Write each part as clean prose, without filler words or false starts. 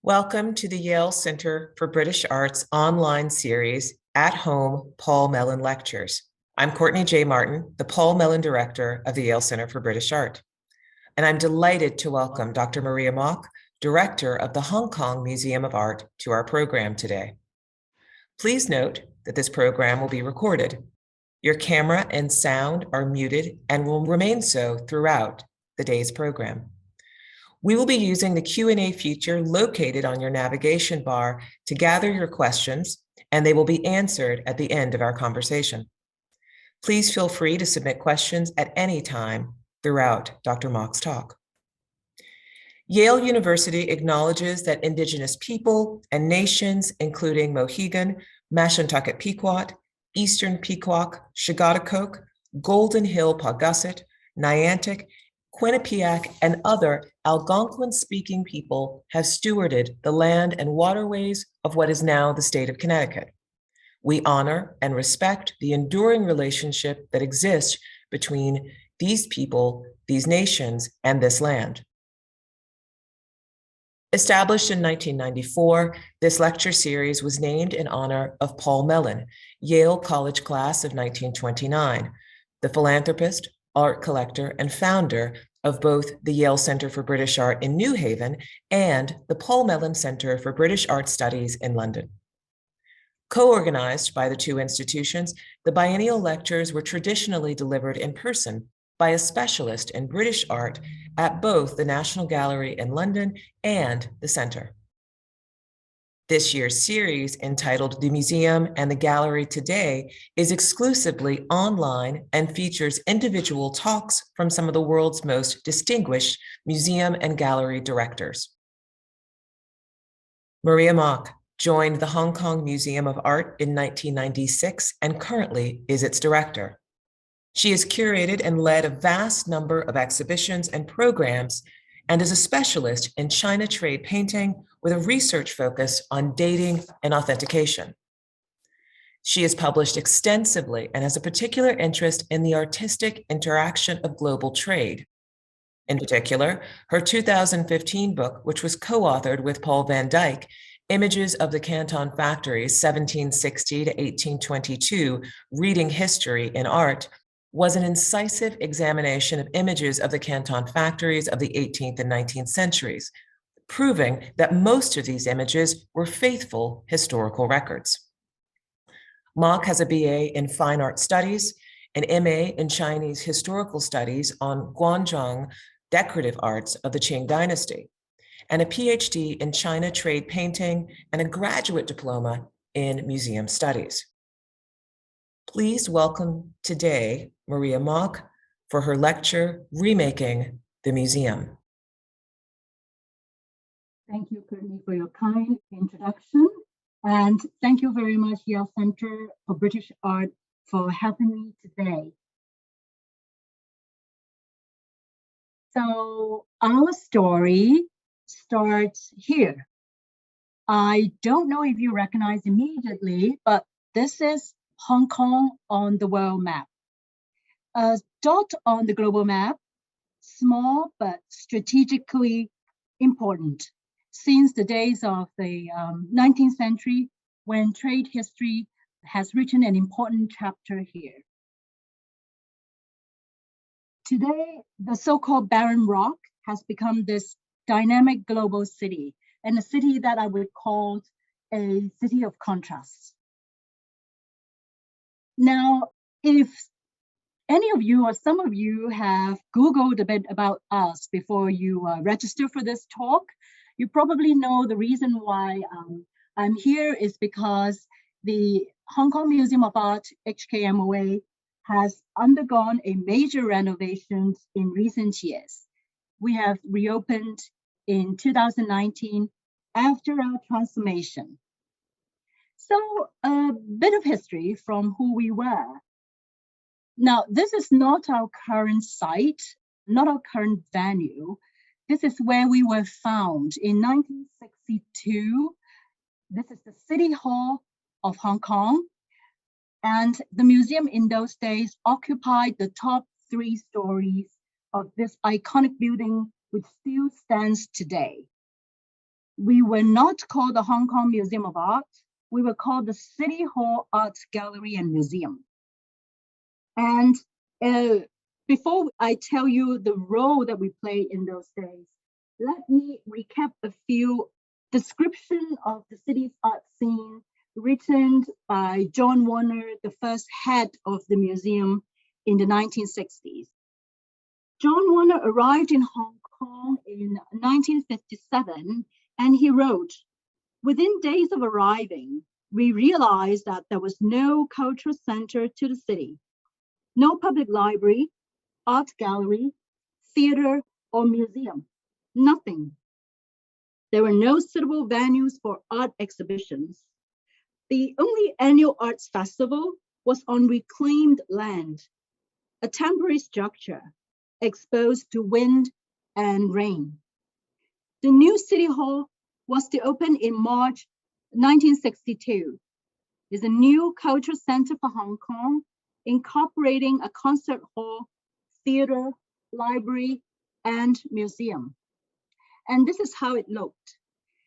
Welcome to the Yale Center for British Arts online series, At Home, Paul Mellon Lectures. I'm Courtney J. Martin, the Paul Mellon Director of the Yale Center for British Art. And I'm delighted to welcome Dr. Maria Mock, Director of the Hong Kong Museum of Art, to our program today. Please note that this program will be recorded. Your camera and sound are muted and will remain so throughout the day's program. We will be using the Q&A feature located on your navigation bar to gather your questions, and they will be answered at the end of our conversation. Please feel free to submit questions at any time throughout Dr. Mock's talk. Yale University acknowledges that Indigenous people and nations, including Mohegan, Mashantucket Pequot, Eastern Pequot, Chigotacoke, Golden Hill Paugussett, Niantic, Quinnipiac, and other Algonquin-speaking people have stewarded the land and waterways of what is now the state of Connecticut. We honor and respect the enduring relationship that exists between these people, these nations, and this land. Established in 1994, this lecture series was named in honor of Paul Mellon, Yale College Class of 1929, the philanthropist, art collector, and founder of both the Yale Center for British Art in New Haven and the Paul Mellon Centre for British Art Studies in London. Co-organized by the two institutions, the biennial lectures were traditionally delivered in person by a specialist in British art at both the National Gallery in London and the Centre. This year's series, entitled The Museum and the Gallery Today, is exclusively online and features individual talks from some of the world's most distinguished museum and gallery directors. Maria Mock joined the Hong Kong Museum of Art in 1996 and currently is its director. She has curated and led a vast number of exhibitions and programs and is a specialist in China trade painting with a research focus on dating and authentication. She has published extensively and has a particular interest in the artistic interaction of global trade. In particular, her 2015 book, which was co-authored with Paul van Dyck, Images of the Canton Factories, 1760 to 1822, Reading History in Art, was an incisive examination of images of the Canton factories of the 18th and 19th centuries, proving that most of these images were faithful historical records. Mock has a BA in Fine Art Studies, an MA in Chinese Historical Studies on Guangzhong decorative arts of the Qing Dynasty, and a PhD in China trade painting and a graduate diploma in museum studies. Please welcome today Maria Mock for her lecture, Remaking the Museum. Thank you, Courtney, for your kind introduction. And thank you very much, Yale Center for British Art, for having me today. So our story starts here. I don't know if you recognize immediately, but this is Hong Kong on the world map. A dot on the global map, small but strategically important since the days of the 19th century, when trade history has written an important chapter here. Today, the so-called barren rock has become this dynamic global city, and a city that I would call a city of contrasts. Now, if any of you or some of you have Googled a bit about us before you register for this talk, you probably know the reason why I'm here is because the Hong Kong Museum of Art, HKMOA, has undergone a major renovation in recent years. We have reopened in 2019 after our transformation. So a bit of history from who we were. Now, this is not our current site, not our current venue. This is where we were found in 1962. This is the City Hall of Hong Kong. And the museum in those days occupied the top 3 stories of this iconic building, which still stands today. We were not called the Hong Kong Museum of Art. We were called the City Hall Art Gallery and Museum. And before I tell you the role that we played in those days, let me recap a few descriptions of the city's art scene written by John Warner, the first head of the museum in the 1960s. John Warner arrived in Hong Kong in 1957, and he wrote, "Within days of arriving, we realized that there was no cultural center to the city, no public library, art gallery, theater, or museum, nothing. There were no suitable venues for art exhibitions. The only annual arts festival was on reclaimed land, a temporary structure exposed to wind and rain. The new City Hall was to open in March 1962. It's a new cultural center for Hong Kong, incorporating a concert hall, theater, library, and museum." And this is how it looked.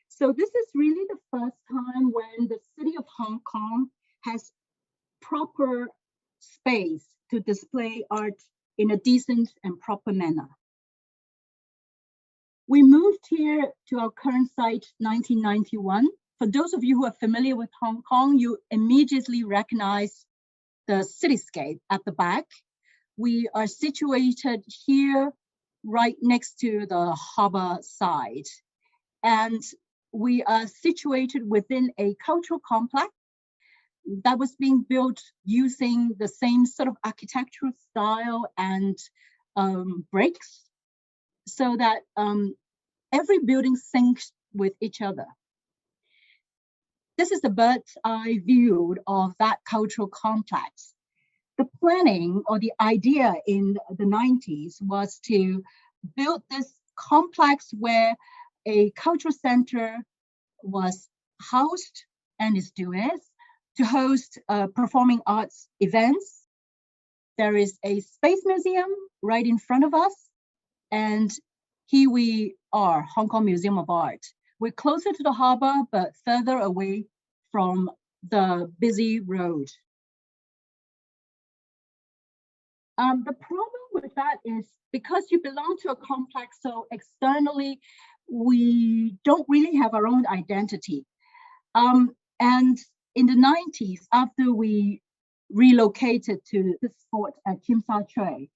So this is really the first time when the city of Hong Kong has proper space to display art in a decent and proper manner. We moved here to our current site 1991. For those of you who are familiar with Hong Kong, you immediately recognize the cityscape at the back. We are situated here right next to the harbor side. And we are situated within a cultural complex that was being built using the same sort of architectural style and bricks, so that every building syncs with each other. This is the bird's eye view of that cultural complex. The planning or the idea in the 90s was to build this complex where a cultural center was housed, and is still is, to host performing arts events. There is a space museum right in front of us, and here we are, Hong Kong Museum of Art. We're closer to the harbor, but further away from the busy road. The problem with that is because you belong to a complex, so externally, we don't really have our own identity. And in the 90s, after we relocated to this spot at Tsim Sha Tsui,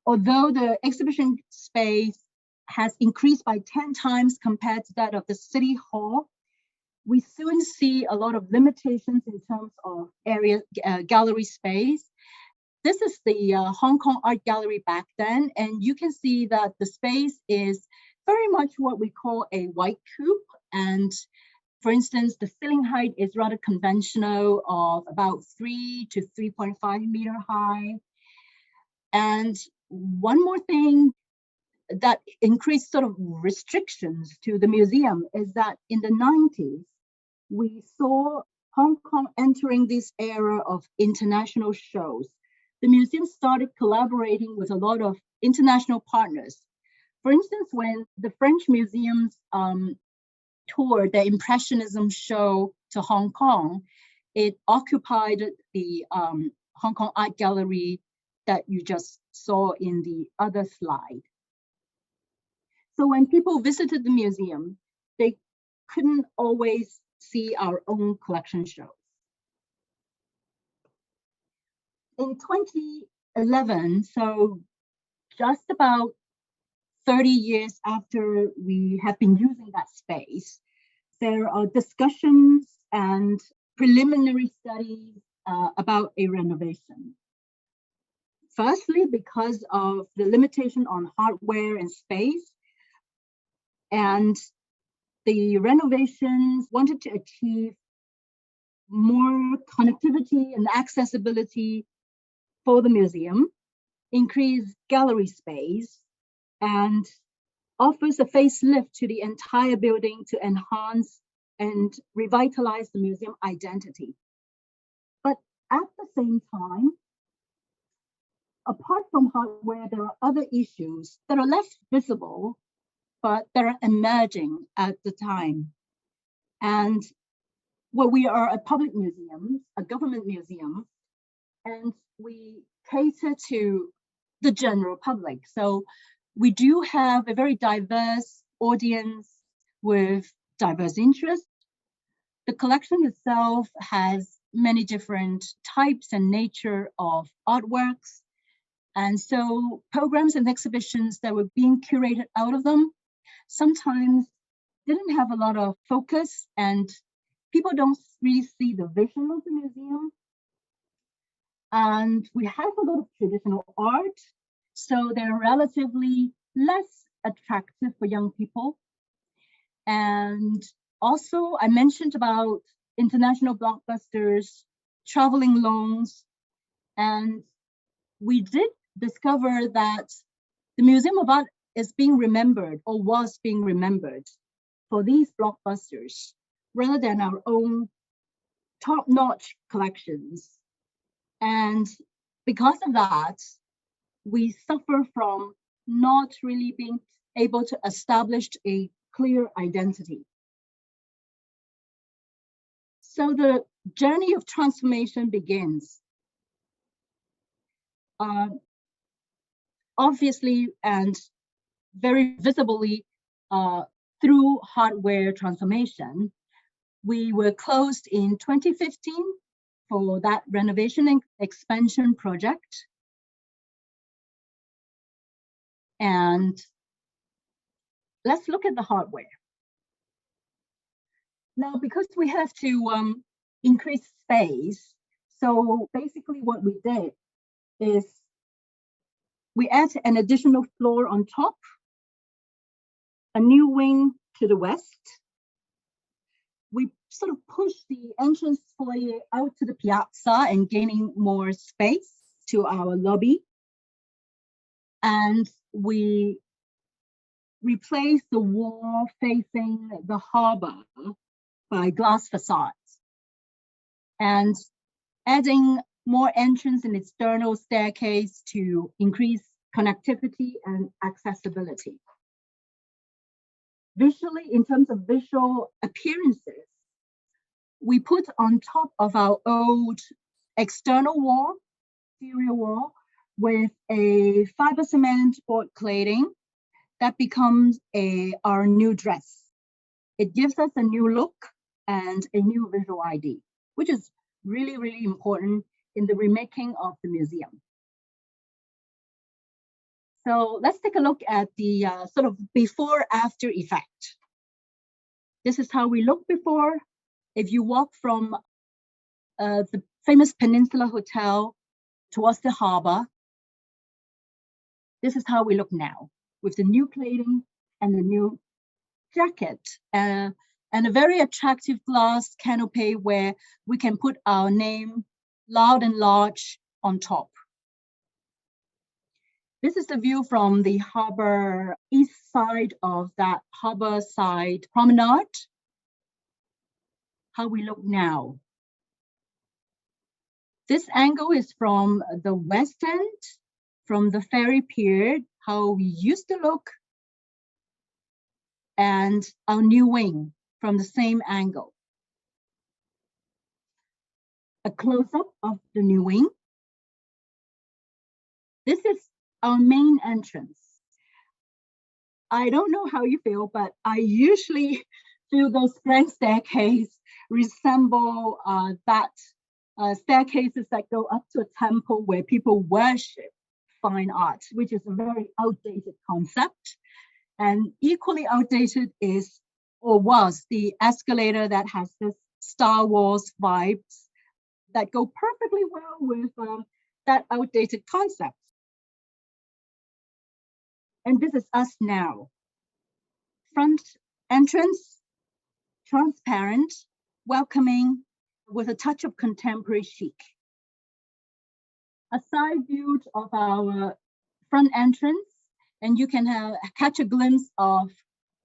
although the exhibition space has increased by 10 times compared to that of the City Hall, we soon see a lot of limitations in terms of area, gallery space. This is the Hong Kong Art Gallery back then, and you can see that the space is very much what we call a white coop. And for instance, the ceiling height is rather conventional, of about 3 to 3.5 meter high. And one more thing that increased sort of restrictions to the museum is that in the 90s, we saw Hong Kong entering this era of international shows. The museum started collaborating with a lot of international partners. For instance, when the French museums toured the Impressionism show to Hong Kong, it occupied the Hong Kong Art Gallery that you just saw in the other slide. So when people visited the museum, they couldn't always see our own collection shows. In 2011, so just about 30 years after we have been using that space, there are discussions and preliminary studies about a renovation. Firstly, because of the limitation on hardware and space, and the renovations wanted to achieve more connectivity and accessibility for the museum, increase gallery space, and offers a facelift to the entire building to enhance and revitalize the museum identity. But at the same time, apart from hardware, there are other issues that are less visible but they're emerging at the time. And well, we are a public museum, a government museum, and we cater to the general public. So we do have a very diverse audience with diverse interests. The collection itself has many different types and nature of artworks. And so programs and exhibitions that were being curated out of them sometimes didn't have a lot of focus, and people don't really see the vision of the museum. And we have a lot of traditional art, so they're relatively less attractive for young people. And also, I mentioned about international blockbusters, traveling loans, and we did discover that the Museum of Art is being remembered, or was being remembered, for these blockbusters rather than our own top-notch collections. And because of that, we suffer from not really being able to establish a clear identity. So the journey of transformation begins. Obviously and very visibly through hardware transformation. We were closed in 2015 for that renovation and expansion project. And let's look at the hardware. Now, because we have to increase space, so basically what we did is we add an additional floor on top, a new wing to the west. We sort of push the entrance foyer out to the piazza and gaining more space to our lobby. And we replace the wall facing the harbor by glass facades, and adding more entrance and external staircase to increase connectivity and accessibility. Visually, in terms of visual appearances, we put on top of our old external wall, exterior wall, with a fiber cement board cladding that becomes our new dress. It gives us a new look and a new visual ID, which is really, really important in the remaking of the museum. So let's take a look at the sort of before-after effect. This is how we look before. If you walk from the famous Peninsula Hotel towards the harbor, this is how we look now, with the new cladding and the new jacket, and a very attractive glass canopy where we can put our name loud and large on top. This is the view from the harbor east side of that harbor side promenade. How we look now. This angle is from the west end, from the ferry pier, how we used to look, and our new wing from the same angle. A close-up of the new wing. This is our main entrance. I don't know how you feel, but I usually feel those grand staircases resemble staircases that go up to a temple where people worship fine art, which is a very outdated concept. And equally outdated is, or was, the escalator that has this Star Wars vibes that go perfectly well with that outdated concept. And this is us now. Front entrance, transparent, welcoming, with a touch of contemporary chic. A side view of our front entrance, and you can catch a glimpse of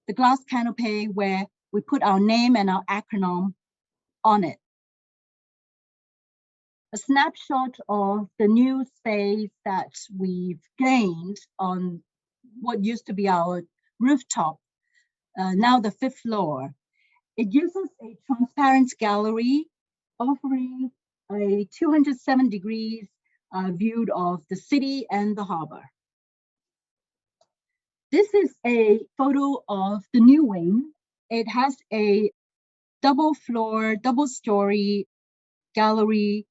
the glass canopy where we put our name and our acronym on it. A snapshot of the new space that we've gained on what used to be our rooftop now the 5th floor. It gives us a transparent gallery offering a 207 degrees view of the city and the harbor. This is a photo of the new wing. It has a double-story gallery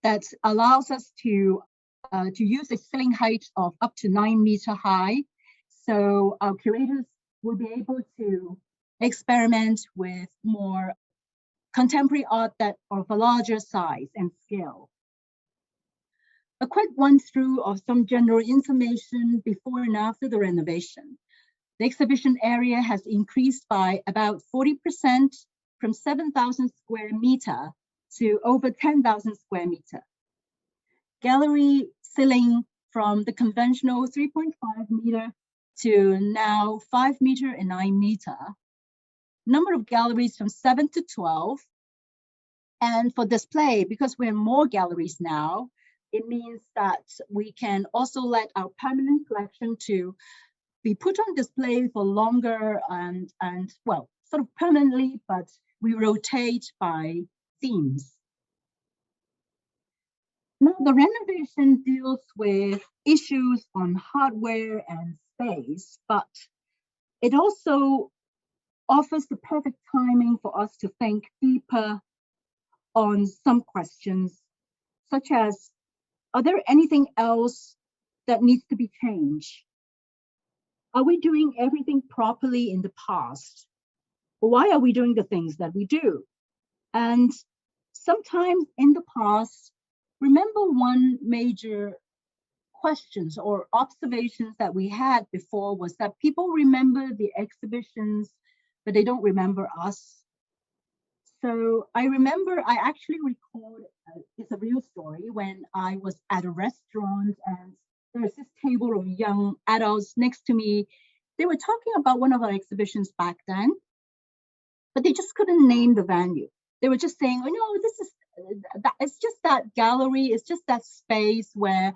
that allows us to use a ceiling height of up to 9 meters high. So our curators will be able to experiment with more contemporary art that of a larger size and scale. A quick run-through of some general information before and after the renovation. The exhibition area has increased by about 40% from 7,000 square meter to over 10,000 square meter. Gallery ceiling from the conventional 3.5 meter to now 5 meter and 9 meter. Number of galleries from 7 to 12. And for display, because we have more galleries now, it means that we can also let our permanent collection to be put on display for longer and well, sort of permanently, but we rotate by themes. Now, the renovation deals with issues on hardware and space, but it also offers the perfect timing for us to think deeper on some questions, such as, are there anything else that needs to be changed? Are we doing everything properly in the past? Why are we doing the things that we do? And sometimes in the past, remember one major questions or observations that we had before was that people remember the exhibitions, but they don't remember us. So I remember, I actually recalled, it's a real story, when I was at a restaurant and there was this table of young adults next to me. They were talking about one of our exhibitions back then, but they just couldn't name the venue. They were just saying, oh no, this is, it's just that gallery, it's just that space where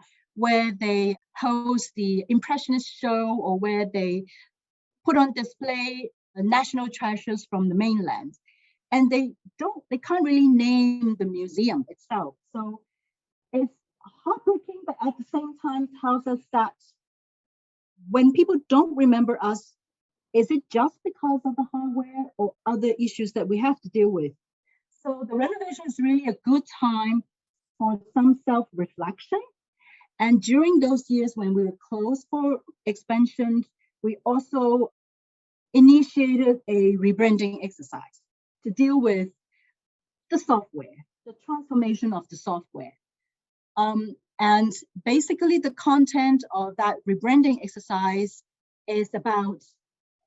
they host the Impressionist show or where they put on display the national treasures from the mainland. And they can't really name the museum itself. So it's heartbreaking, but at the same time tells us that when people don't remember us, is it just because of the hardware or other issues that we have to deal with? So the renovation is really a good time for some self-reflection. And during those years when we were closed for expansion, we also initiated a rebranding exercise to deal with the software, the transformation of the software. And basically the content of that rebranding exercise is about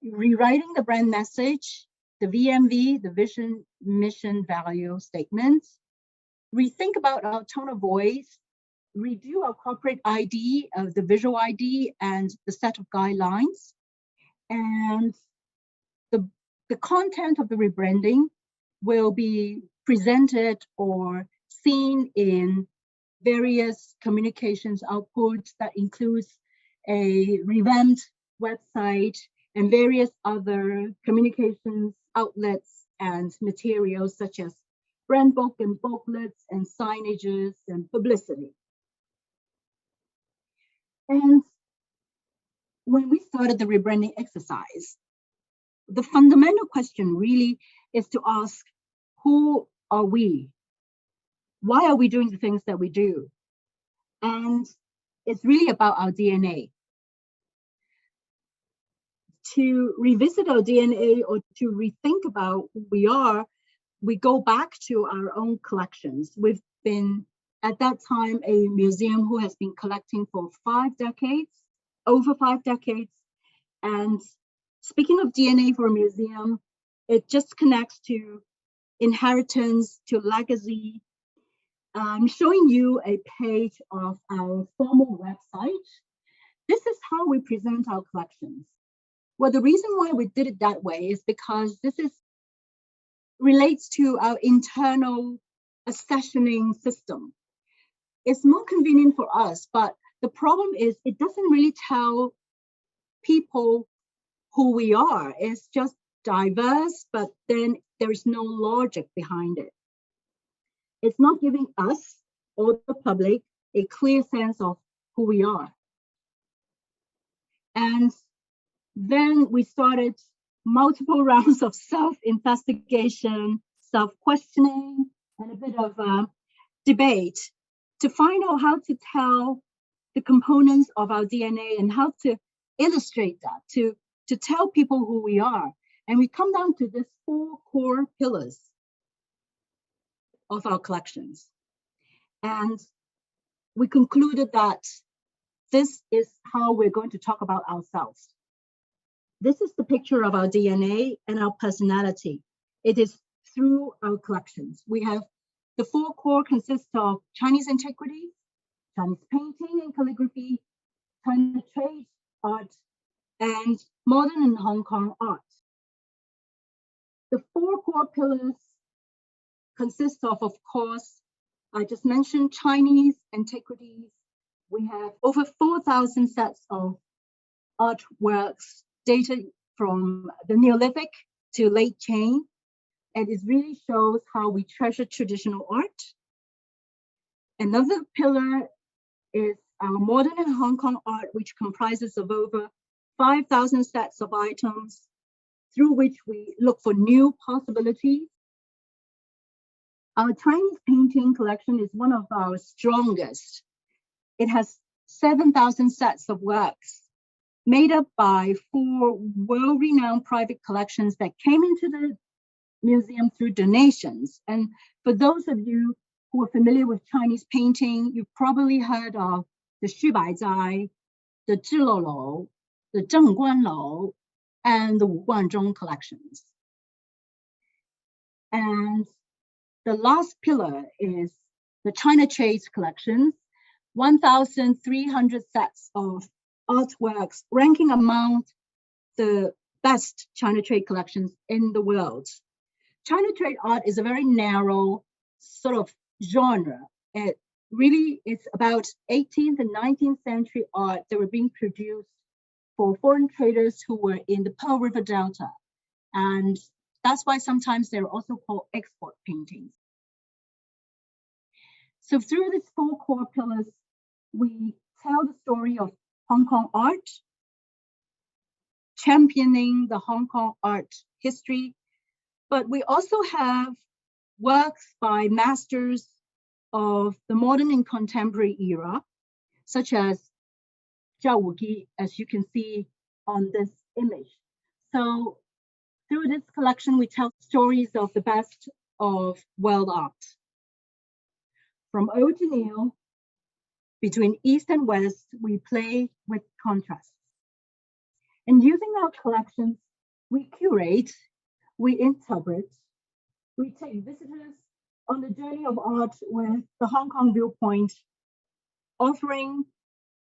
rewriting the brand message, the VMV, the vision, mission, value statements, rethink about our tone of voice, redo our corporate ID, the visual ID, and the set of guidelines. And the content of the rebranding will be presented or seen in various communications outputs that includes a revamped website and various other communications outlets and materials such as brand book and booklets and signages and publicity. And when we started the rebranding exercise, the fundamental question really is to ask, who are we? Why are we doing the things that we do? And it's really about our DNA. To revisit our DNA or to rethink about who we are, we go back to our own collections. We've been, at that time, a museum who has been collecting for over 5 decades. And speaking of DNA for a museum, it just connects to inheritance, to legacy. I'm showing you a page of our formal website. This is how we present our collections. Well, the reason why we did it that way is because this relates to our internal accessioning system. It's more convenient for us, but the problem is it doesn't really tell people who we are. It's just diverse, but then there is no logic behind it. It's not giving us or the public a clear sense of who we are. And then we started multiple rounds of self-investigation, self-questioning, and a bit of debate to find out how to tell the components of our DNA and how to illustrate that, to tell people who we are. And we come down to these 4 core pillars of our collections. And we concluded that this is how we're going to talk about ourselves. This is the picture of our DNA and our personality. It is through our collections. We have the 4 core consist of Chinese antiquity, Chinese painting and calligraphy, China trade art, and modern and Hong Kong art. The 4 core pillars consist of course, I just mentioned Chinese antiquities. We have over 4,000 sets of artworks dated from the Neolithic to late Qing. And it really shows how we treasure traditional art. Another pillar is our modern and Hong Kong art, which comprises of over 5,000 sets of items through which we look for new possibilities. Our Chinese painting collection is one of our strongest. It has 7,000 sets of works made up by 4 world-renowned private collections that came into the museum through donations. And for those of you who are familiar with Chinese painting, you've probably heard of the Xubaizai, the Zhilolou, the Zhengguanlou, and the Guanzhong collections. And the last pillar is the China Trades collections, 1,300 sets of artworks ranking among the best China trade collections in the world. China trade art is a very narrow sort of genre. It really is about 18th and 19th century art that were being produced for foreign traders who were in the Pearl River Delta. And that's why sometimes they're also called export paintings. So through these 4 core pillars, we tell the story of Hong Kong art, championing the Hong Kong art history, but we also have works by masters of the modern and contemporary era, such as Zhao Wuqi, as you can see on this image. So through this collection, we tell stories of the best of world art. From old to new, between East and West, we play with contrasts. And using our collections, we curate, we interpret, we take visitors on the journey of art with the Hong Kong viewpoint, offering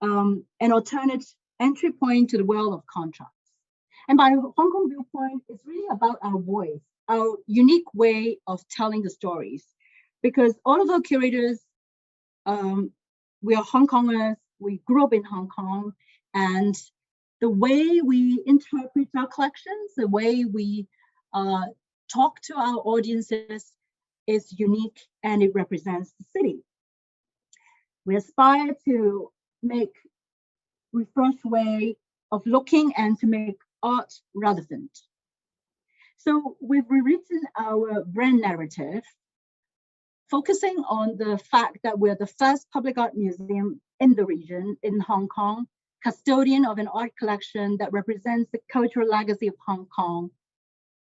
an alternate entry point to the world of contrast. And by Hong Kong viewpoint, it's really about our voice, our unique way of telling the stories. Because all of our curators, we are Hong Kongers, we grew up in Hong Kong, and the way we interpret our collections, the way we talk to our audiences is unique, and it represents the city. We aspire to make refreshed way of looking and to make art relevant. So we've rewritten our brand narrative, focusing on the fact that we're the first public art museum in the region, in Hong Kong, custodian of an art collection that represents the cultural legacy of Hong Kong.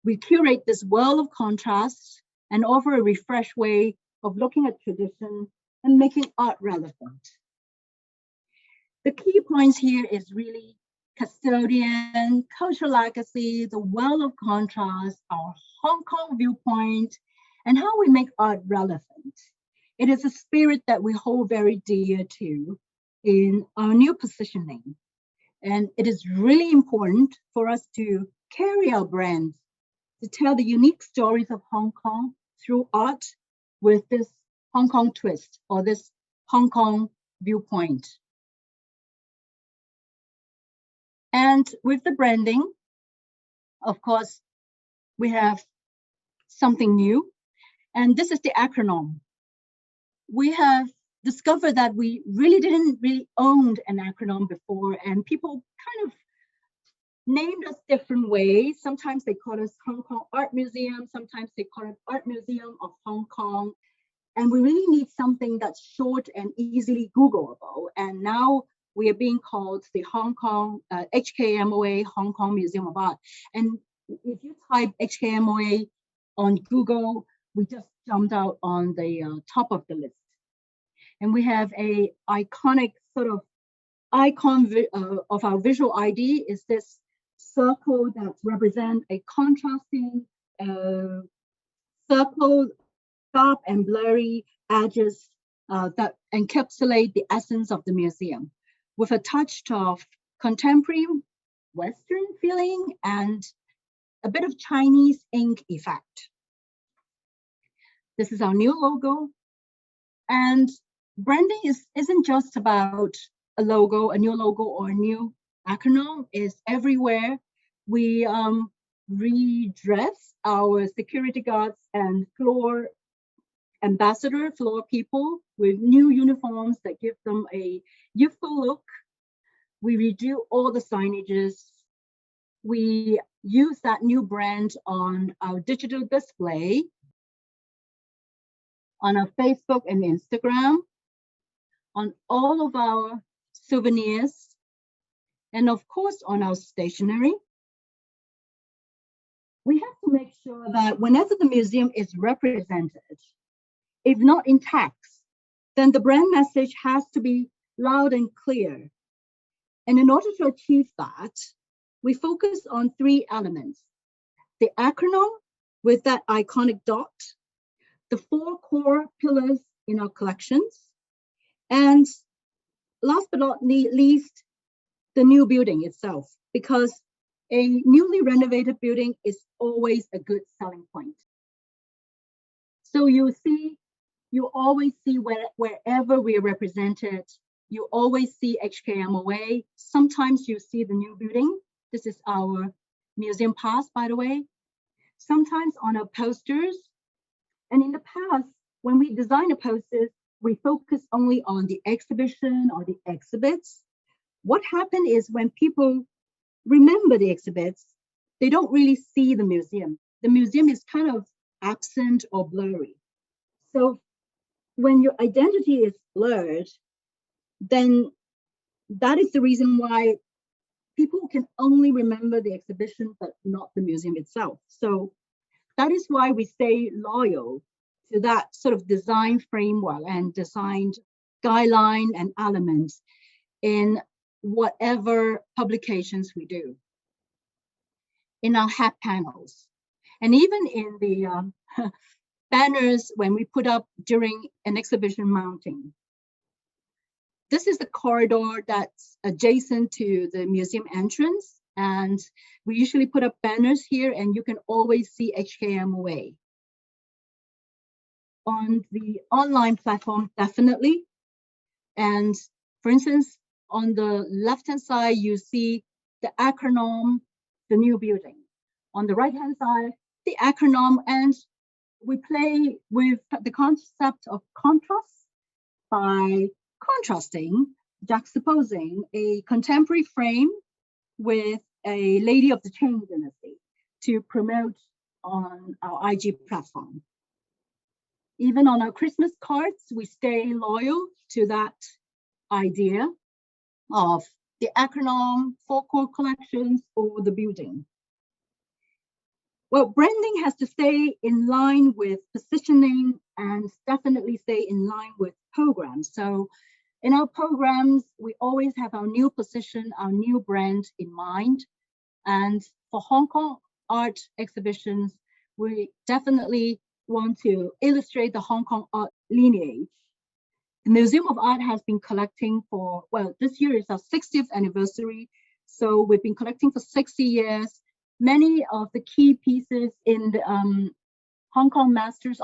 We curate this world of contrast and offer a refreshed way of looking at tradition and making art relevant. The key points here is really custodian, cultural legacy, the world of contrast, our Hong Kong viewpoint, and how we make art relevant. It is a spirit that we hold very dear to in our new positioning. And it is really important for us to carry our brand, to tell the unique stories of Hong Kong through art with this Hong Kong twist or this Hong Kong viewpoint. And with the branding, of course, we have something new, and this is the acronym. We have discovered that we didn't own an acronym before, and people kind of named us different ways. Sometimes they call us Hong Kong Art Museum, sometimes they call it Art Museum of Hong Kong. And we really need something that's short and easily Googleable. And now we are being called the Hong Kong HKMOA Hong Kong Museum of Art. And if you type HKMOA on Google, we just jumped out on the top of the list. And we have a iconic sort of icon of our visual ID is this circle that represents a contrasting circle, sharp and blurry edges that encapsulate the essence of the museum with a touch of contemporary Western feeling and a bit of Chinese ink effect. This is our new logo. And branding isn't just about a logo, a new logo or a new acronym. Is everywhere. We redress our security guards and floor people with new uniforms that give them a youthful look. We redo all the signages. We use that new brand on our digital display, on our Facebook and Instagram, on all of our souvenirs, and of course on our stationery. We have to make sure that whenever the museum is represented, if not in text, then the brand message has to be loud and clear. And in order to achieve that, we focus on three elements: the acronym with that iconic dot, the four core pillars in our collections, and last but not least, the new building itself, because a newly renovated building is always a good selling point. So you always see wherever we are represented, you always see HKMOA. Sometimes you see the new building. This is our museum pass, by the way. Sometimes on our posters. And in the past, when we design the posters, we focus only on the exhibition or the exhibits. What happened is when people remember the exhibits, they don't really see the museum. The museum is kind of absent or blurry. So when your identity is blurred, then that is the reason why people can only remember the exhibition, but not the museum itself. So that is why we stay loyal to that sort of design framework and design guideline and elements in whatever publications we do, in our head panels, and even in the banners when we put up during an exhibition mounting. This is the corridor that's adjacent to the museum entrance, and we usually put up banners here, and you can always see HKMOA. On the online platform, definitely. And for instance, on the left-hand side, you see the acronym, the new building. On the right-hand side, the acronym, and we play with the concept of contrast by contrasting, juxtaposing a contemporary frame with a lady of the Qing dynasty to promote on our IG platform. Even on our Christmas cards, we stay loyal to that idea of the acronym, four core collections, or the building. Well, branding has to stay in line with positioning and definitely stay in line with programs. So in our programs, we always have our new position, our new brand in mind. And for Hong Kong art exhibitions, we definitely want to illustrate the Hong Kong art lineage. The Museum of Art has been collecting for, well, this year is our 60th anniversary. So we've been collecting for 60 years. Many of the key pieces in the Hong Kong Masters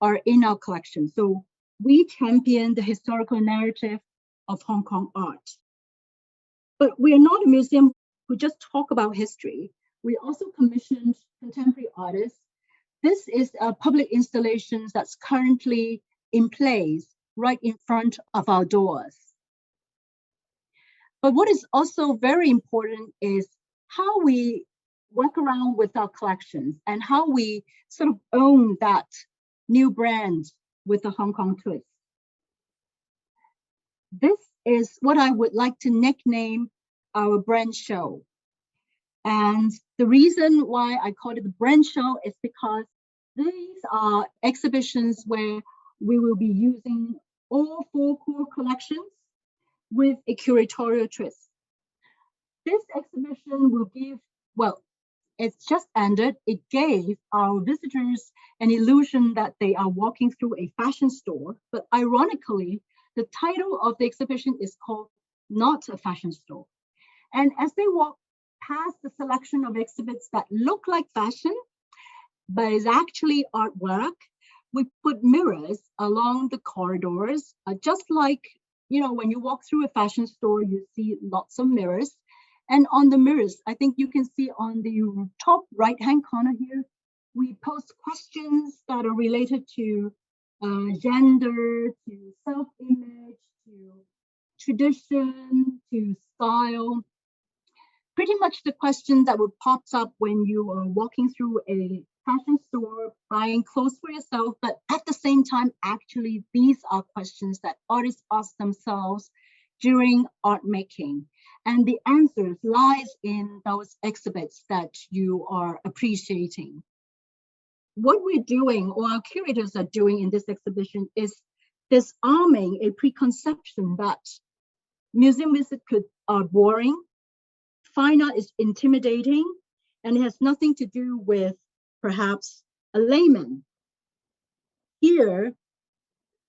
are in our collection. So we champion the historical narrative of Hong Kong art. But we are not a museum who just talk about history. We also commissioned contemporary artists. This is a public installation that's currently in place right in front of our doors. But what is also very important is how we work around with our collections and how we sort of own that new brand with the Hong Kong twist. This is what I would like to nickname our brand show. And the reason why I call it the brand show is because these are exhibitions where we will be using all 4 core collections with a curatorial twist. This exhibition will give, well, it's just ended. It gave our visitors an illusion that they are walking through a fashion store. But ironically, the title of the exhibition is called Not a Fashion Store. And as they walk past the selection of exhibits that look like fashion, but is actually artwork, we put mirrors along the corridors, just like, you know, when you walk through a fashion store, you see lots of mirrors. And on the mirrors, I think you can see on the top right-hand corner here, we post questions that are related to gender, to self-image, to tradition, to style. Pretty much the question that would pop up when you are walking through a fashion store, buying clothes for yourself, but at the same time, actually, these are questions that artists ask themselves during art making. And the answers lies in those exhibits that you are appreciating. What we're doing, or our curators are doing in this exhibition, is disarming a preconception that museum visits are boring, fine art is intimidating, and it has nothing to do with perhaps a layman. Here,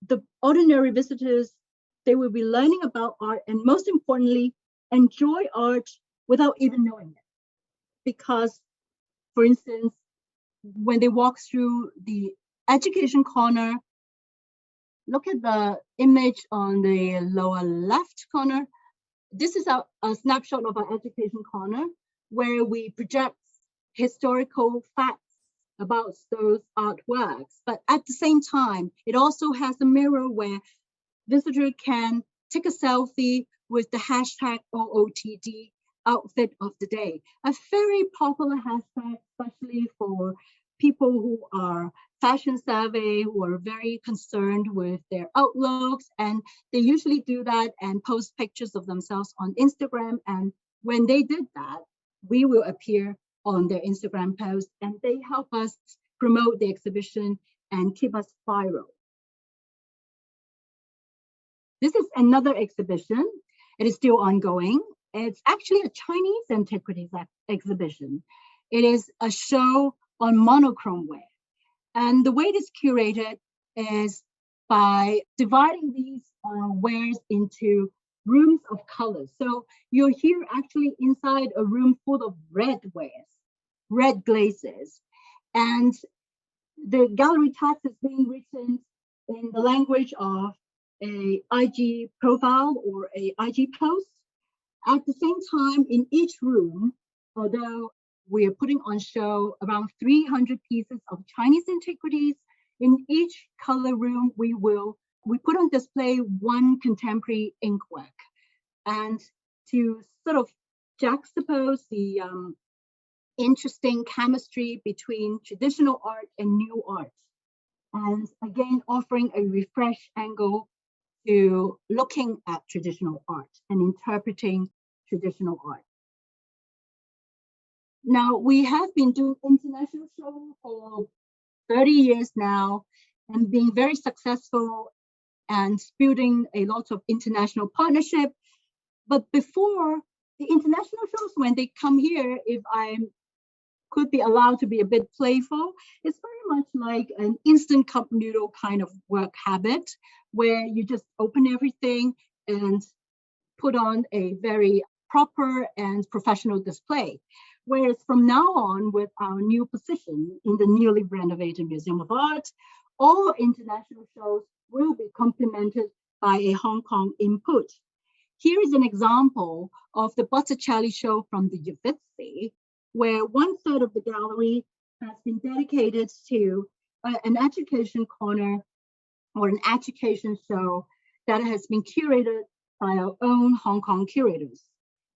the ordinary visitors, they will be learning about art and most importantly, enjoy art without even knowing it. Because, for instance, when they walk through the education corner, look at the image on the lower left corner. This is a snapshot of our education corner where we project historical facts about those artworks. But at the same time, it also has a mirror where visitor can take a selfie with the hashtag OOTD, outfit of the day. A very popular hashtag, especially for people who are fashion savvy, who are very concerned with their outlooks. And they usually do that and post pictures of themselves on Instagram. And when they did that, we will appear on their Instagram post and they help us promote the exhibition and keep us viral. This is another exhibition. It is still ongoing. It's actually a Chinese antiquities exhibition. It is a show on monochrome ware. And the way it is curated is by dividing these wares into rooms of colors. So you're here actually inside a room full of red wares, red glazes. And the gallery text is being written in the language of a IG profile or a IG post. At the same time, in each room, although we are putting on show around 300 pieces of Chinese antiquities, in each color room, we put on display one contemporary ink work. And to sort of juxtapose the interesting chemistry between traditional art and new art. And again, offering a refresh angle to looking at traditional art and interpreting traditional art. Now, we have been doing international shows for 30 years now and being very successful and building a lot of international partnership. But before the international shows, when they come here, if I could be allowed to be a bit playful, it's very much like an instant cup noodle kind of work habit where you just open everything and put on a very proper and professional display. Whereas from now on, with our new position in the newly renovated Museum of Art, all international shows will be complemented by a Hong Kong input. Here is an example of the Botticelli show from the Uffizi, where 1/3 of the gallery has been dedicated to an education corner or an education show that has been curated by our own Hong Kong curators.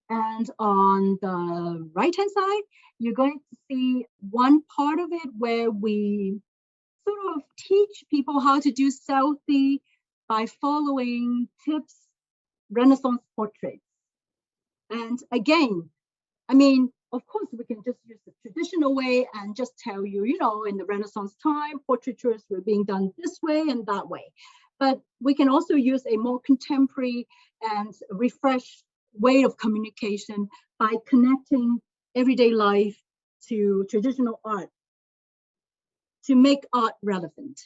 And on the right-hand side, you're going to see one part of it where we sort of teach people how to do selfie by following tips, Renaissance portraits. And again, I mean, of course, we can just use the traditional way and just tell you, you know, in the Renaissance time, portraitures were being done this way and that way. But we can also use a more contemporary and refreshed way of communication by connecting everyday life to traditional art to make art relevant.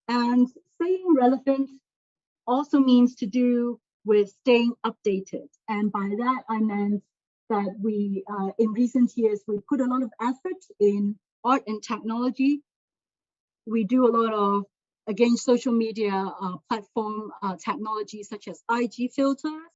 And staying relevant also means to do with staying updated. And by that, I meant that we, in recent years, we put a lot of effort in art and technology. We do a lot of, again, social media platform technology such as IG filters.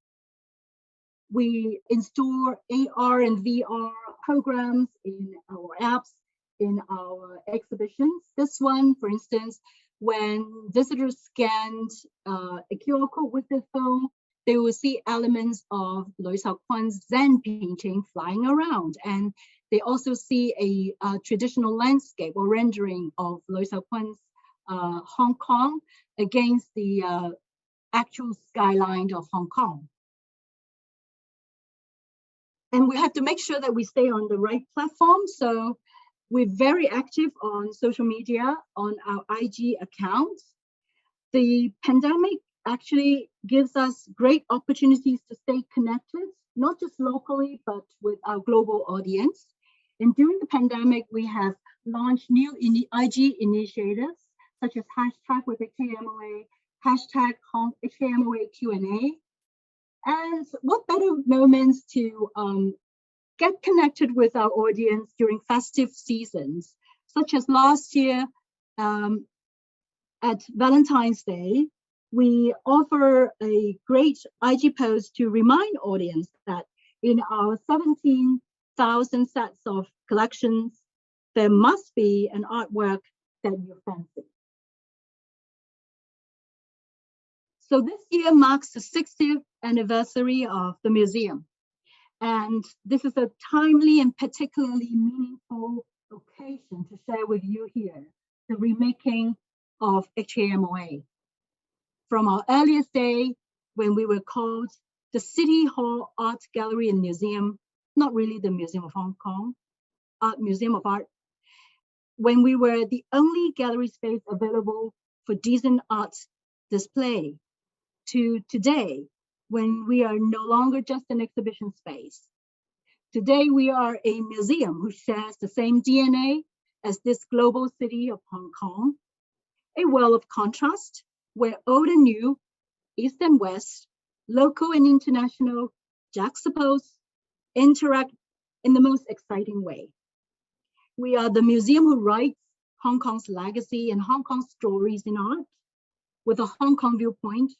We install AR and VR programs in our apps, in our exhibitions. This one, for instance, when visitors scanned a QR code with their phone, they will see elements of Lui Shaoquan's Zen painting flying around. And they also see a traditional landscape or rendering of Lui Shaoquan's Hong Kong against the actual skyline of Hong Kong. And we have to make sure that we stay on the right platform. So we're very active on social media, on our IG accounts. The pandemic actually gives us great opportunities to stay connected, not just locally, but with our global audience. And during the pandemic, we have launched new IG initiatives, such as hashtag with HKMOA, hashtag HKMOA Q&A. And what better moments to get connected with our audience during festive seasons, such as last year at Valentine's Day, we offer a great IG post to remind audience that in our 17,000 sets of collections, there must be an artwork that you fancy. So this year marks the 60th anniversary of the museum. And this is a timely and particularly meaningful occasion to share with you here, the remaking of HKMOA. From our earliest day, when we were called the City Hall Art Gallery and Museum, not really the Museum of Hong Kong, Museum of Art, when we were the only gallery space available for decent art display, to today, when we are no longer just an exhibition space. Today, we are a museum who shares the same DNA as this global city of Hong Kong, a well of contrast where old and new, east and west, local and international, juxtapose, interact in the most exciting way. We are the museum who writes Hong Kong's legacy and Hong Kong's stories in art with a Hong Kong viewpoint,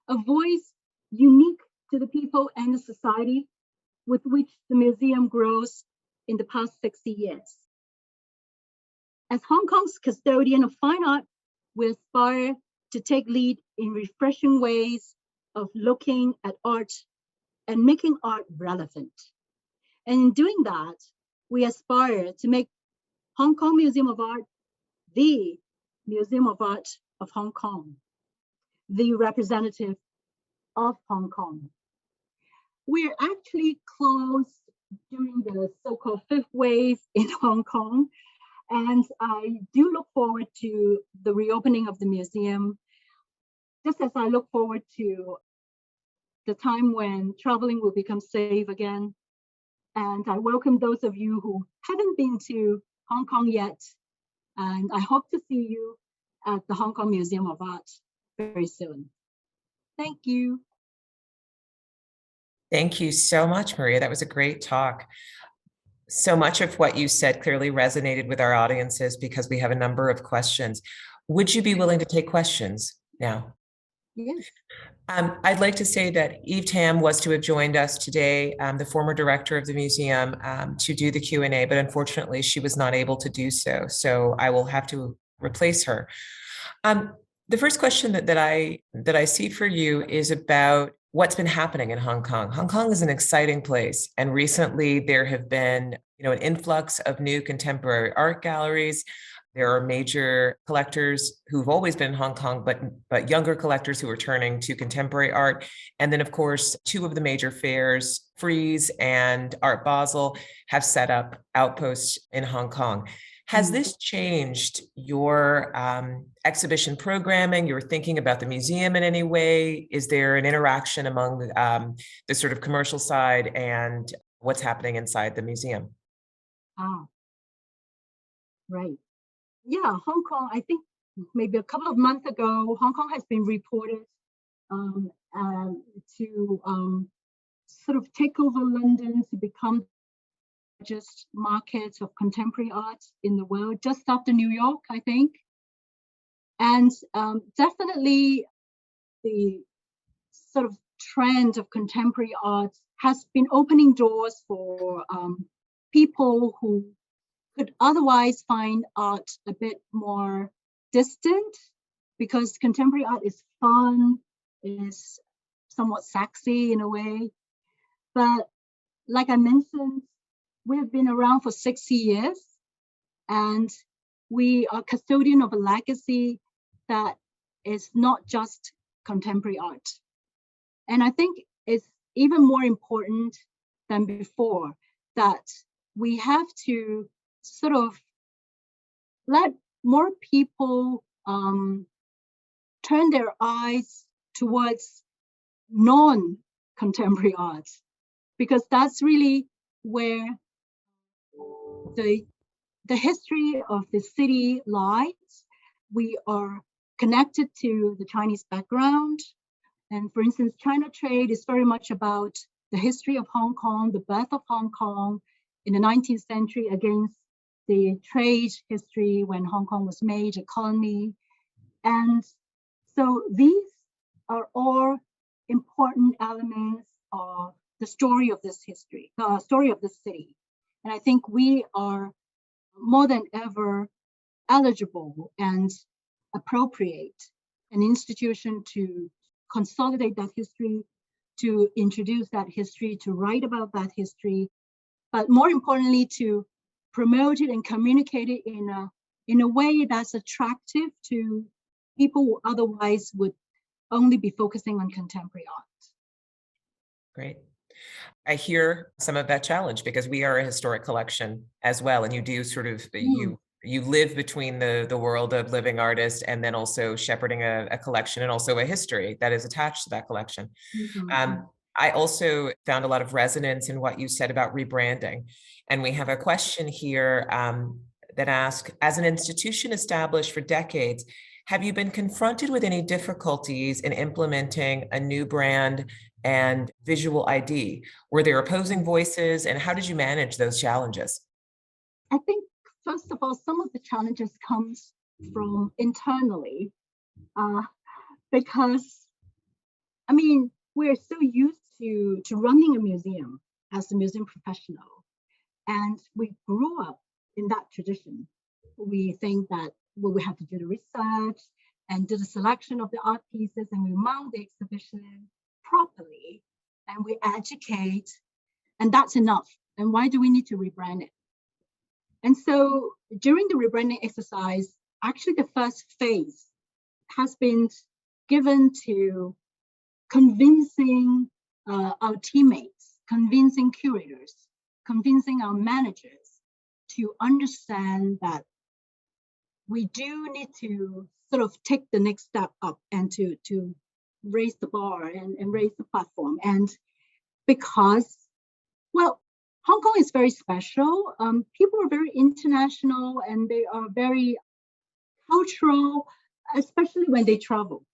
a voice unique to the people and the society with which the museum grows in the past 60 years. As Hong Kong's custodian of fine art, we aspire to take lead in refreshing ways of looking at art and making art relevant. And in doing that, we aspire to make Hong Kong Museum of Art the Museum of Art of Hong Kong, the representative of Hong Kong. We're actually closed during the so-called fifth wave in Hong Kong, and I do look forward to the reopening of the museum, just as I look forward to the time when traveling will become safe again. And I welcome those of you who haven't been to Hong Kong yet, and I hope to see you at the Hong Kong Museum of Art very soon. Thank you. Thank you so much, Maria. That was a great talk. So much of what you said clearly resonated with our audiences because we have a number of questions. Would you be willing to take questions now? Yes. I'd like to say that Eve Tam was to have joined us today, the former director of the museum, to do the Q&A, but unfortunately she was not able to do so. So I will have to replace her. The first question that I see for you is about what's been happening in Hong Kong. Hong Kong is an exciting place, and recently there have been, an influx of new contemporary art galleries. There are major collectors who've always been in Hong Kong, but younger collectors who are turning to contemporary art. And then, of course, two of the major fairs, Frieze and Art Basel, have set up outposts in Hong Kong. Has this changed your exhibition programming, your thinking about the museum in any way? Is there an interaction among the sort of commercial side and what's happening inside the museum? Ah, right. Yeah, Hong Kong, I think maybe a couple of months ago, Hong Kong has been reported to sort of take over London to become largest markets of contemporary art in the world, just after New York, I think. And definitely the sort of trend of contemporary art has been opening doors for people who could otherwise find art a bit more distant, because contemporary art is fun, is somewhat sexy in a way. But like I mentioned, we've been around for 60 years, and we are custodian of a legacy that is not just contemporary art. And I think it's even more important than before that we have to sort of let more people turn their eyes towards non-contemporary art, because that's really where the history of the city lies. We are connected to the Chinese background. And for instance, China trade is very much about the history of Hong Kong, the birth of Hong Kong in the 19th century against the trade history when Hong Kong was made a colony. And so these are all important elements of the story of this history, the story of the city. And I think we are more than ever eligible and appropriate an institution to consolidate that history, to introduce that history, to write about that history, but more importantly, to promote it and communicate it in a way that's attractive to people who otherwise would only be focusing on contemporary art. Great. I hear some of that challenge because we are a historic collection as well. And you do sort of, you live between the world of living artists and then also shepherding a collection and also a history that is attached to that collection. I also found a lot of resonance in what you said about rebranding. And we have a question here that asks, as an institution established for decades, have you been confronted with any difficulties in implementing a new brand and visual ID? Were there opposing voices, and how did you manage those challenges? I think, first of all, some of the challenges comes from internally, because, I mean, we're so used to running a museum as a museum professional, and we grew up in that tradition. We think that, well, we have to do the research and do the selection of the art pieces, and we mount the exhibition properly, and we educate, and that's enough. And why do we need to rebrand it? And so during the rebranding exercise, actually the first phase has been given to convincing our teammates, convincing curators, convincing our managers to understand that we do need to sort of take the next step up and to raise the bar and raise the platform. And because, well, Hong Kong is very special. People are very international and they are very cultural, especially when they travel.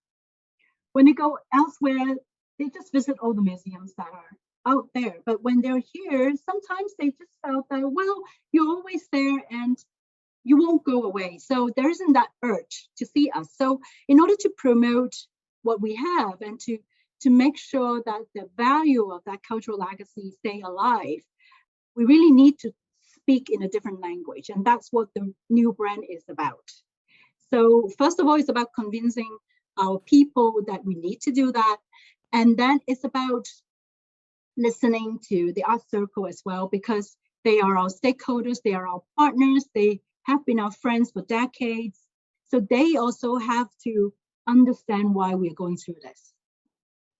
When they go elsewhere, they just visit all the museums that are out there. But when they're here, sometimes they just felt that, well, you're always there and you won't go away. So there isn't that urge to see us. So in order to promote what we have, and to make sure that the value of that cultural legacy stay alive, we really need to speak in a different language. And that's what the new brand is about. So first of all, it's about convincing our people that we need to do that. And then it's about listening to the art circle as well, because they are our stakeholders, they are our partners, they have been our friends for decades. So they also have to understand why we're going through this.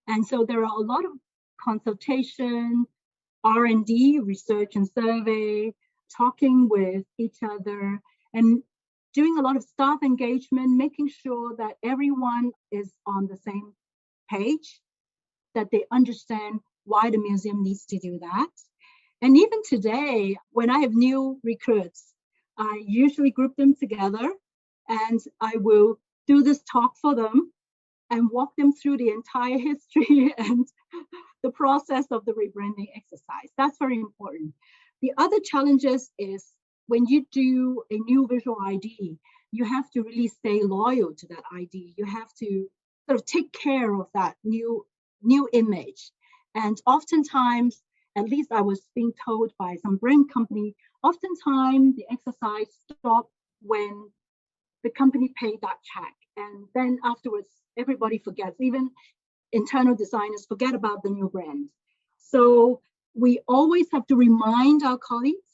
And so there are a lot of consultation, R&D, research and survey, talking with each other, and doing a lot of staff engagement, making sure that everyone is on the same page, that they understand why the museum needs to do that. And even today, when I have new recruits, I usually group them together and I will do this talk for them and walk them through the entire history and the process of the rebranding exercise. That's very important. The other challenges is when you do a new visual ID, you have to really stay loyal to that ID. You have to sort of take care of that new image. And oftentimes, at least I was being told by some brand company, oftentimes the exercise stopped when the company paid that check. And then afterwards, everybody forgets, even internal designers forget about the new brand. So we always have to remind our colleagues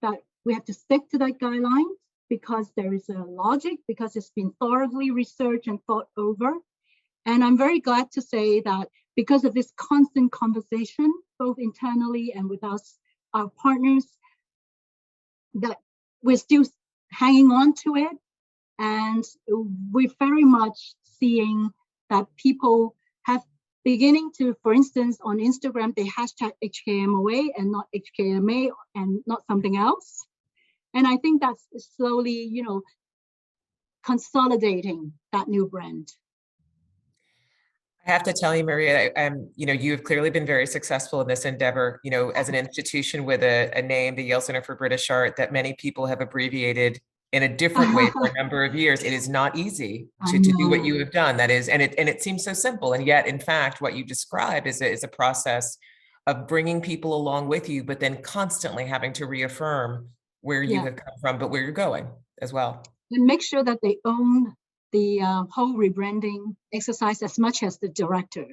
that we have to stick to that guideline because there is a logic, because it's been thoroughly researched and thought over. And I'm very glad to say that because of this constant conversation, both internally and with us, our partners, that we're still hanging on to it. And we're very much seeing that people have beginning to, for instance, on Instagram, they hashtag HKMOA and not HKMA and not something else. And I think that's slowly, consolidating that new brand. I have to tell you, Maria, you have clearly been very successful in this endeavor, as an institution with a name, the Yale Center for British Art, that many people have abbreviated in a different way for a number of years. It is not easy to do what you have done. That is, and it seems so simple. And yet, in fact, what you describe is a process of bringing people along with you, but then constantly having to reaffirm where you have come from, but where you're going as well. And make sure that they own the whole rebranding exercise as much as the director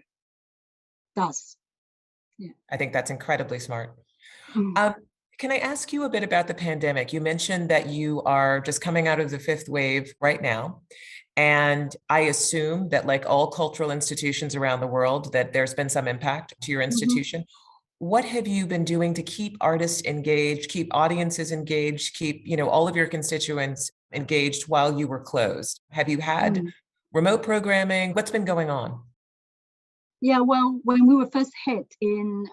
does. Yeah, I think that's incredibly smart. Can I ask you a bit about the pandemic? You mentioned that you are just coming out of the fifth wave right now. And I assume that, like all cultural institutions around the world, that there's been some impact to your institution. What have you been doing to keep artists engaged, keep audiences engaged, keep, all of your constituents engaged while you were closed? Have you had remote programming? What's been going on? Yeah, well, when we were first hit in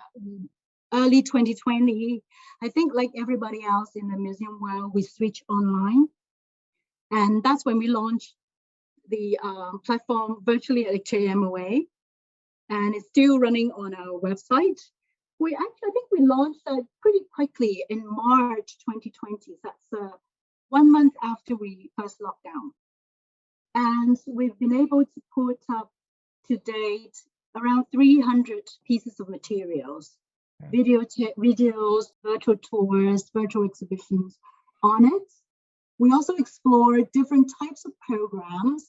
early 2020, I think like everybody else in the museum world, we switched online. And that's when we launched the platform virtually at HKMOA. And it's still running on our website. I think we launched that pretty quickly in March 2020. That's 1 month after we first locked down. And we've been able to put up to date around 300 pieces of materials, videos, virtual tours, virtual exhibitions on it. We also explore different types of programs.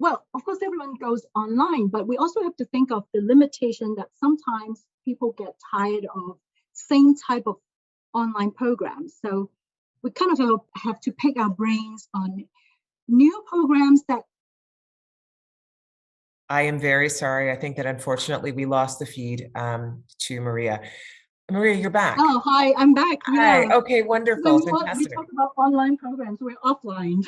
Well, of course, everyone goes online, but we also have to think of the limitation that sometimes people get tired of same type of online programs. So we kind of have to pick our brains on new programs that. I am very sorry. I think that unfortunately we lost the feed to Maria. Maria, you're back. Oh, hi, I'm back. Hi. Yeah. Okay, wonderful. Fantastic. We talk about online programs. We're offline.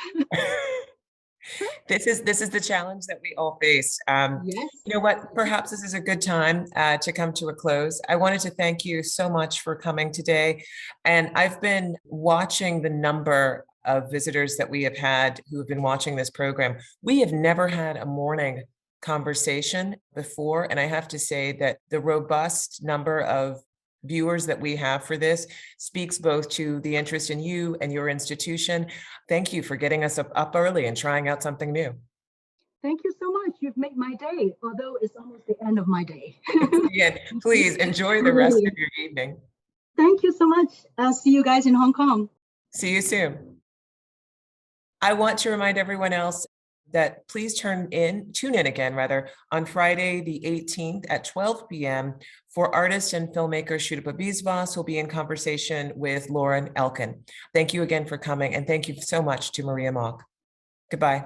This is the challenge that we all face. Yes. You know what? Perhaps this is a good time to come to a close. I wanted to thank you so much for coming today. And I've been watching the number of visitors that we have had who have been watching this program. We have never had a morning conversation before. And I have to say that the robust number of viewers that we have for this speaks both to the interest in you and your institution. Thank you for getting us up early and trying out something new. Thank you so much. you've made my day, although it's almost the end of my day. Yeah, please enjoy the rest of your evening. Thank you so much. I'll see you guys in Hong Kong. See you soon. I want to remind everyone else that please tune in again, on Friday, the 18th at 12 p.m. for artist and filmmaker Shuta Biswas, who'll be in conversation with Lauren Elkin. Thank you again for coming, and thank you so much to Maria Mock. Goodbye.